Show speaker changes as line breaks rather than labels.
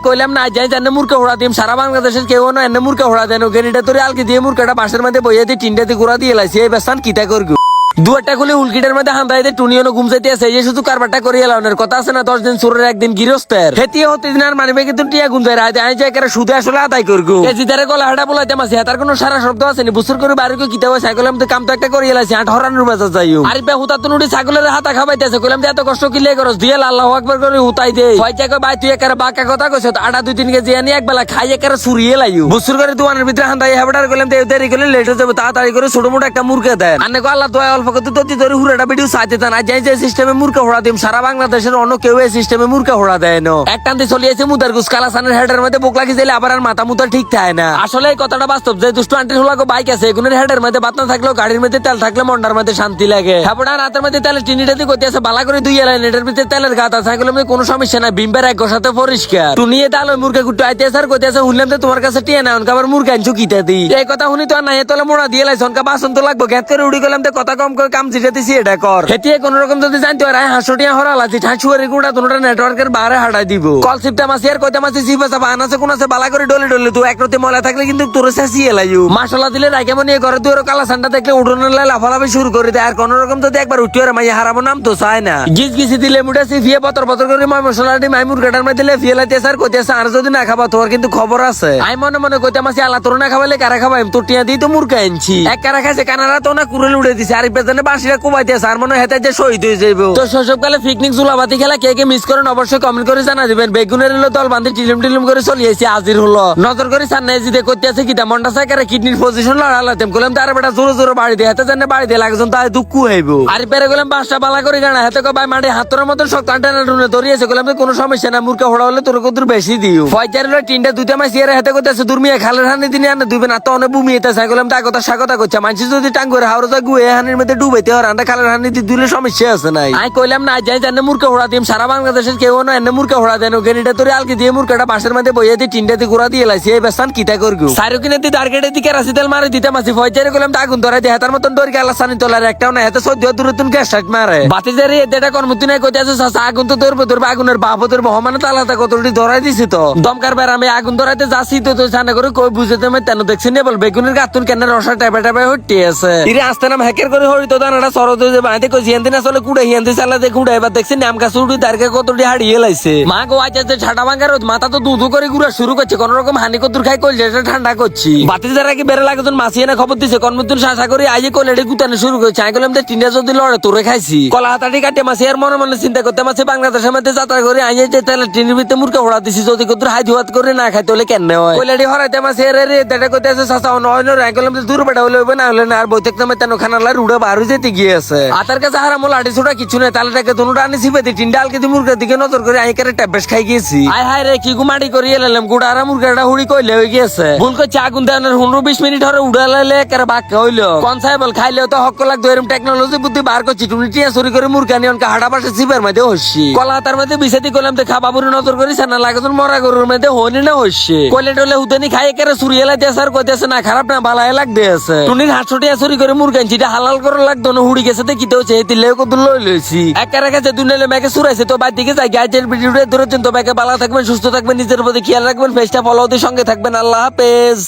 কইলাম না যাই জানে মুরকে হোড়া দিম সারা বাংলাদেশের কেউ না এনে মুরকে হোড়া দেন গেরিটা তোরে আলকে দিয়ে মুরকাটা বাসের মধ্যে বইয়ে দিয়ে টিনটাতে ঘোরা দিয়ে লাইছি এই বেসান কিতা করগু দুয়ারটা খুলে উল্কিটার মধ্যে হান্দাইতে টুনিয়নো ঘুমসাইতে আছে এই শুধু কারবারটা করিয়ে লাউনের কথা আছে না 10 দিন সুরের একদিন গৃহস্থের হেতিয়ে হতে দিন আর মানিবে কিন্তু টিয়া গুঞ্জাই রাতে আই যাই করে সুদে আসলে আদায় করগু এই জিদারে গলা হাঁটা বলাইতে মাসি হাতার কোনো সারা শব্দ আছে নি বুসুর করে বাড়ি কো কিতা সাইকেল আমি তো কাম তো একটা করিয়ে লাইছি আট হরানোর বাজার যাইও আরে বে হুতা তো নুড়ি ছাগলের হাতা খাবাইতেছে কইলাম যে এত কষ্ট কি লে করস দিয়ে আল্লাহু আকবার করে হুতাই দে হইছে কই ভাই তুই একারে বাকা কথা কইছ আটা 2-3 কেজি আনি একবেলা খাই একারে সুরিয়ে লাইও বুসুর করে দোয়ানের ভিতরে হান্দাই হাবড়ার কইলাম দে দেরি করে লেট হয়ে যাবে তাড়াতাড়ি করে ছোট মোটো একটা মুরগি দেন আনে কো আল্লাহ দোয়া অল্প কত তো ধরে হুড়াটা ভিডিও সাইতে না যাই যে সিস্টেমে মুরগি হোড়া দিম সারা বাংলাদেশের অন্য কেউ এই সিস্টেমে মুরগি হোড়া দেয় না একটান্তে চলিয়েছে মুদার গুস কালাসানের হেডের মধ্যে বুক লাগি যাইলে আবার আর মাথা মুতা ঠিক থাকে না আসলে এই কথাটা বাস্তব যে দুষ্টু আন্টির হোলাগো বাইক আছে এগুনের হেডের মধ্যে বাত না থাকলেও গাড়ির মধ্যে তেল থাকলে মন্ডার মধ্যে শান্তি লাগে হাবড়া রাতের মধ্যে তেলের টিনিটা দিয়ে কইতে আছে বালা করে দুই এলাই নেটের ভিতরে তেলের গাতা সাইকেলের মধ্যে কোনো সমস্যা নাই বিম্বার এক সাথে পরিষ্কার টুনিয়ে দাল ওই মুরগি গুট্টু আইতে স্যার কইতে আছে শুনলাম যে তোমার কাছে টিয়া না অনকা আবার মুরগি আনছো কিতা দি এই কথা শুনি তো আর নাই তোলে মোড়া দিয়ে লাইছ অনকা বাসন তো লাগবো গ্যাত করে উড়ি গেলাম তো কথা কম করে কাম জিটা দিছি এটা কর হেতিয়ে কোন রকম যদি জানতে হয় হাঁসটিয়া হরালাছি ঠাঁচুয়ারি গুড়া দুটোটা নেটওয়ার্কের বাইরে হাঁটাই দিব কল সিপটা মাসি আর কইতে মাসি সিপা সাপা আনাছে কোন আছে বালা করে ডলে ডলে তুই একরতে ময়লা থাকলে কিন্তু তোর শেষিয়ে লাইও মাশাআল্লাহ দিলে রাইকে মনে ঘরে দুয়ার কালা সান্ডা দেখলে উঠোনের লাই লাফালাফি শুরু করে দেয় আর কোন রকম যদি একবার উঠিয়ে মাইয়া হারাবো নাম তো চায় না গিজ গিজি দিলে মুটা সিফিয়ে পতর পতর করে ময় মশলাটি মাইমুর গাটার মধ্যে দিলে ফিয়েলাইতে স্যার কইতে আছে আর যদি না খাবা তোর কিন্তু খবর আছে আই মনে মনে কইতে মাসি আল্লাহ তোর না খাবাইলে কারা খাবাইম তোর টিয়া দিই তো মুরগা আনছি এক কারা খাইছে কানারা তো না কুড়েল উড়ে দিছে আর পেছনে বাঁশিরা কুবাইতে আছে আর মনে হেতে যে শহীদ হয়ে যাইবো তো শৈশবকালে পিকনিক জুলাবাতি খেলা কে কে মিস করেন অবশ্যই কমেন্ট করে জানা দিবেন বেগুনের হলো দল বান্ধি টিলিম টিলিম করে চলিয়েছি হাজির হলো নজর করে সান্নাই জিদে করতে আছে কিটা মন্ডা সাইকারে কিডনির পজিশন লড়ালাতেম কইলাম তার বেটা জোরে জোরে বাড়ি দিয়ে হাতে জানে বাড়ি দিয়ে লাগজন তাই দুঃখ হইবো আর পেরে গেলাম বাসটা বালা করে গানা হাতে কো ভাই মাঠে হাতরের মতন শক্ত আন্টানা রুনে ধরিয়েছে কইলাম কোনো সমস্যা না মুরকা হোড়া হলে তোর কত বেশি দিও ফয়জার হলো তিনটা দুইটা মাছ এর হাতে কইতাছে দুর্মিয়া খালের হানি দিনে আনে দুইবে না তো অনেক বুমিয়েতে চাই কইলাম তা কথা স্বাগত করছে মানছি যদি টাঙ্গুরে হাওড়া যা গুয়ে হানির মধ্যে ডুবাইতে আর আন্ডা খালের হানি দিলে সমস্যা আছে নাই আই কইলাম না যাই জানে মুরকা হোড়া দিম সারা বাংলাদেশের কেউ না এনে মুরকা হোড়া দেন গেরিটা তোরে আলকে দিয়ে মুরকাটা বাসের মধ্যে বইয়ে দিয়ে টিনটাতে ঘোরা দিয়ে লাইছি এই বেসান কিতা করগু সাইরো কিনে দি টার্গেটের দিকে রাশি তেল মারি দিতে মাসি ফয়জারে কইলাম তা আগুন ধরাই দিয়ে হাতার মতন দড়ি গালা সানি তোলার একটাও না এত সদ্য দূরতুন গ্যাস স্টার্ট মারে বাতি জারি এদেটা কর্মতি নাই কইতে আছে সাসা আগুন তো ধরবে আগুনের বাপ ধরবে হমানে তালাটা কতটি ধরাই দিছি তো দমকার বের আমি আগুন ধরাইতে যাচ্ছি তো জানা করে কই বুঝতে আমি তেন দেখছি না বল বেগুনের গাতুন কেন রসা টাইপে টাইপে হট্টি আছে ইরে আস্তে নাম হ্যাকের করে হরি তো দানাটা সরদ হয়ে যাবে আইতে কই জিয়ান্দিন আসলে কুড়ে হিয়ান্দি চালা দে কুড়ে এবার দেখছি নাম কাছে উড়ি তারকে কতটি হাড়িয়ে লাইছে মা গো আজ যে ছাটা ভাঙার মাথা তো দুধু করে ঘুরা শুরু করছে কোন রকম হানি কতুর খাই কইল যেটা ঠান্ডা করছি বাতি যারা কি বেরে লাগে তোর মাসি এনে খবর দিছে কর্মতুন শাসা করে আইয়ে কলেডে গুতানো শুরু করছে আই কইলাম যে টিন্ডা যদি লড়ে তোরে খাইছি কলা হাতাটি কাটে মাসি আর মনে মনে চিন্তা করতে মাসি বাংলাদেশের মধ্যে যাত্রা করে আইয়ে যে তাহলে টিনের ভিতরে মুরকা হোড়া দিছি যদি কতুর হাই ধুয়াত করে না খাইতে হলে কেন হয় কলেডি হরাইতে মাসি রে দেটা কইতে আছে শাসা নয় নয় আই কইলাম যে দূর বেটা হলে হবে না হলে না আর বইতে তেমন তেন খানালা রুড়া বারু যেতে গিয়েছে আতার কাছে হারামো লাঠি ছোটা কিছু নেই তাহলে দুটা আনি সিপেতে টিন্ডা আলকে দি মুরগা দিকে নজর করে আই করে ট্যাবলেট খাই গেছি আয় হায় রে কি গুমাড়ি করিয়ে এলাম গুড়া আর মুরগাটা হুড়ি কইলে হয়ে গেছে ভুল করছে আগুন দেওয়ার 15-20 মিনিট ধরে উড়ালাইলে একেবারে বাক্য হইলো কনসাইবল খাইলেও তো হক লাগতো এরকম টেকনোলজি বুদ্ধি বার করছি তুমি টিয়া চুরি করে মুরগা নিয়ে অনকা হাঁটা পাশে সিপের মধ্যে হচ্ছি কলা তার মধ্যে বিছাতি করলাম তো খাবাবুরি নজর করি না লাগাতন মরা গরুর মধ্যে হনি না হচ্ছে কইলে টলে হুদানি খাই একেবারে চুরিয়ে লাইতে আর কইতেছে না খারাপ না ভালাই লাগতে আছে টুনির হাতছটিয়া চুরি করে মুরগা আনছি এটা হালাল করে লাগতো না হুড়ি গেছে দেখিতে হচ্ছে এই তিলেও কত লই লইছি একেবারে কাছে দুনেলে মেকে চুরাইছে তো বাইর দিকে যাই গাইজের ভিডিওটা ধরেছেন তো ব্যাকে ভালো থাকবেন সুস্থ থাকবেন নিজের প্রতি খেয়াল রাখবেন ফেসটা ফলো দিয়ে সঙ্গে থাকবেন আল্লাহ হাফেজ।